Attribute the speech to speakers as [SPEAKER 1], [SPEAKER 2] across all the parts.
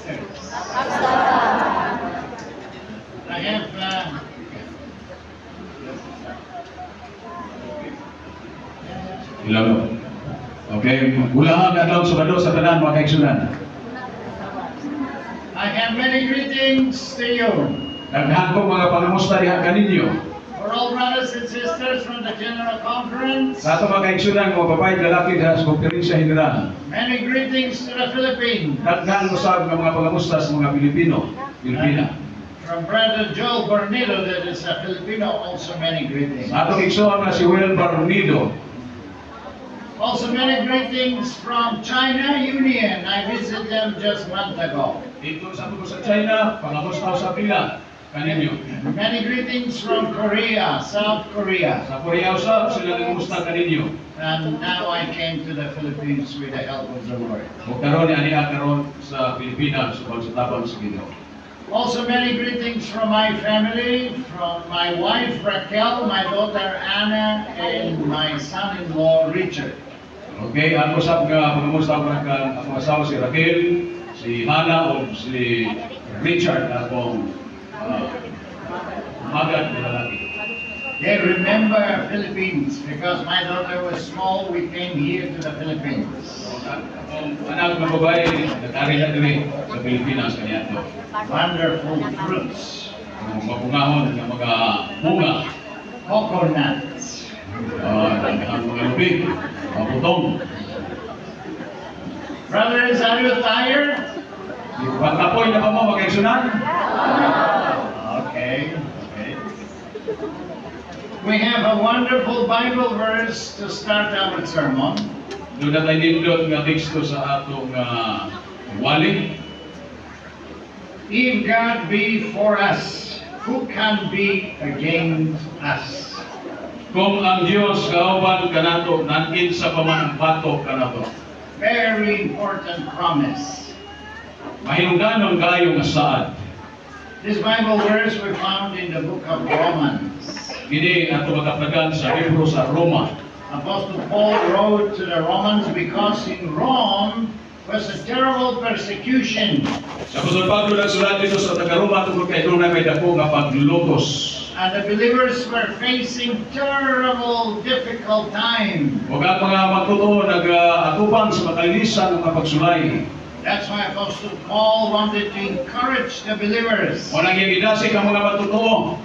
[SPEAKER 1] sisters? I have
[SPEAKER 2] Ilang. Okay, ulahan adlaw Sabado sa tanan mga kaigsunan.
[SPEAKER 1] I have many greetings to you.
[SPEAKER 2] Daghan ko mga pangamusta diha kaninyo.
[SPEAKER 1] For all brothers and sisters from the General Conference,
[SPEAKER 2] Sa ato mga kaigsunan mga babae lalaki diha sa Konferensya General.
[SPEAKER 1] many greetings to the Philippines.
[SPEAKER 2] Daghan ko sa mga pangamusta sa mga Pilipina.
[SPEAKER 1] From Brother Joel Bornido, that is a Filipino, also many greetings.
[SPEAKER 2] Sa atong igsoon na si Will Barnido.
[SPEAKER 1] Also many greetings from China Union. I visited them just a month ago.
[SPEAKER 2] Dito sa ato sa China, pangamusta sa pila kaninyo.
[SPEAKER 1] Many greetings from Korea, South Korea.
[SPEAKER 2] Sa Korea usab sila nagmusta kaninyo.
[SPEAKER 1] And now I came to the Philippines with the help of the Lord.
[SPEAKER 2] Ug karon ni aniya karon sa Pilipinas sa tabang sa Ginoo.
[SPEAKER 1] Also many greetings from my family, from my wife Raquel, my daughter Anna, and my son-in-law Richard.
[SPEAKER 2] Okay, ako sab nga pangamusta ko ang akong asawa si Raquel, si Hana o si Richard akong magad na lalaki.
[SPEAKER 1] They remember Philippines because my daughter was small. We came here to the Philippines.
[SPEAKER 2] Akong anak na babae, nag-ari na diri sa Pilipinas kaniya to.
[SPEAKER 1] Wonderful fruits,
[SPEAKER 2] Ang mabungahon ng mga bunga,
[SPEAKER 1] coconuts.
[SPEAKER 2] ang mga lubig, mga putong.
[SPEAKER 1] Brothers, are you tired?
[SPEAKER 2] Pagkapoy na pa mo, magkaigsunan?
[SPEAKER 1] Okay. We have a wonderful Bible verse to start our sermon.
[SPEAKER 2] Doon na tayo nindot nga teksto sa atong wali.
[SPEAKER 1] If God be for us, who can be against us?
[SPEAKER 2] Kung ang Diyos kauban kanato, nanin sa pamangbato kanato.
[SPEAKER 1] Very important promise.
[SPEAKER 2] Mahinungdanon kayo nga saad.
[SPEAKER 1] This Bible verse we found in the book of Romans.
[SPEAKER 2] Gini ato magapnagan sa libro sa Roma.
[SPEAKER 1] Apostle Paul wrote to the Romans because in Rome was a terrible persecution.
[SPEAKER 2] Sa Apostol Pablo nagsulat dito sa taga-Roma tungkol kay doon na may dako nga paglulokos.
[SPEAKER 1] And the believers were facing terrible, difficult time.
[SPEAKER 2] Ug ang mga magtotoo nag-atubang sa makalinisan ng pagsulay.
[SPEAKER 1] That's why Apostle Paul wanted to encourage the believers.
[SPEAKER 2] Walang gidasig ang mga magtotoo.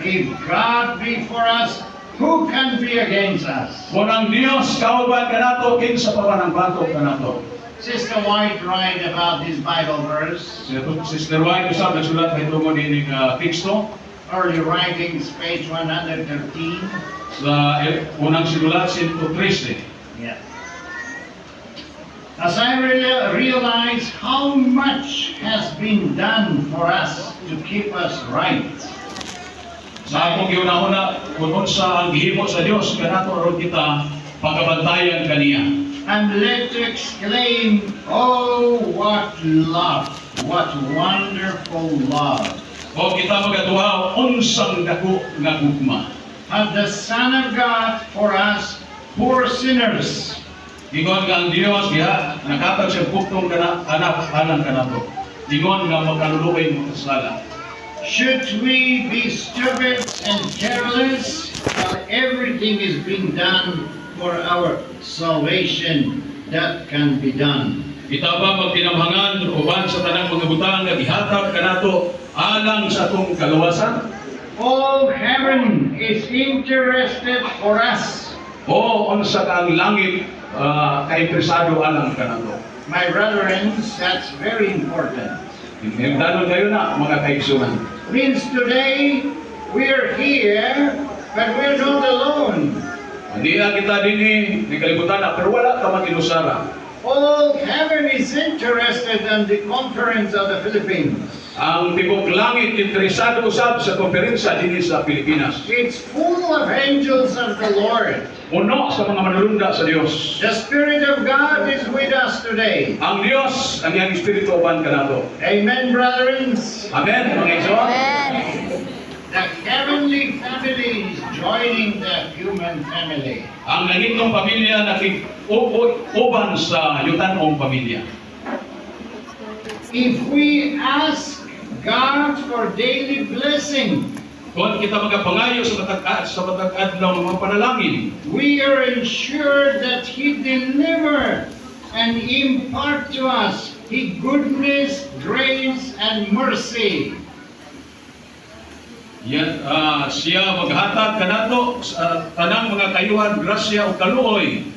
[SPEAKER 1] If God be for us, who can be against us?
[SPEAKER 2] Kung ang Diyos kauban kanato, kinsa pa man ang bato kanato.
[SPEAKER 1] Sister White write about this Bible verse.
[SPEAKER 2] Sister White usab nagsulat kay tungod ini teksto
[SPEAKER 1] Early writings, page 113.
[SPEAKER 2] sa unang sinulat 113.
[SPEAKER 1] Yeah. As I realize how much has been done for us to keep us right.
[SPEAKER 2] Sa akong giuna-una, kung unsa ang gihimo sa Dios kanato aron kita pagabantayan kaniya.
[SPEAKER 1] I'm led to exclaim, oh, what love, what wonderful love.
[SPEAKER 2] O kita magaduha unsang dako nga gugma.
[SPEAKER 1] Of the Son of God for us, poor sinners.
[SPEAKER 2] Ingon nga ang Dios diha nakatag sa buktong anak kanato. Ingon nga makaluluoy mo kasala.
[SPEAKER 1] Should we be stupid and careless while everything is being done for our salvation that can be done?
[SPEAKER 2] Kita ba magtinamhangan uban sa tanang mga butang nga gihatag kanato alang sa atong kaluwasan?
[SPEAKER 1] All heaven is interested for us.
[SPEAKER 2] O unsa ka ang langit kainteresado alang kanato?
[SPEAKER 1] My brethren, that's very important.
[SPEAKER 2] Hingdanon kayo na mga kaigsunan.
[SPEAKER 1] Means today we're here, but we're not alone.
[SPEAKER 2] Hindi na kita dinhi ni kalibutan na pero wala ka maginusara.
[SPEAKER 1] All heaven is interested in the conference of the Philippines.
[SPEAKER 2] Ang tibok langit interesado usab sa konferensya dinhi sa Pilipinas.
[SPEAKER 1] It's full of angels of the Lord.
[SPEAKER 2] Puno sa mga manulunda sa Dios.
[SPEAKER 1] The Spirit of God is with us today.
[SPEAKER 2] Ang Dios ang iyang espiritu uban kanato.
[SPEAKER 1] Amen, brethren.
[SPEAKER 2] Amen, mga igsoon.
[SPEAKER 1] The heavenly family is joining the human family.
[SPEAKER 2] Ang nagitong pamilya nakig-uban sa yutanong pamilya.
[SPEAKER 1] If we ask God for daily blessing,
[SPEAKER 2] Kung kita magapangayo sa matag adlaw mga panalangin,
[SPEAKER 1] we are ensured that He deliver and impart to us His goodness, grace, and mercy.
[SPEAKER 2] siya maghatag kanato sa tanang mga kayuhan, grasya o kaluoy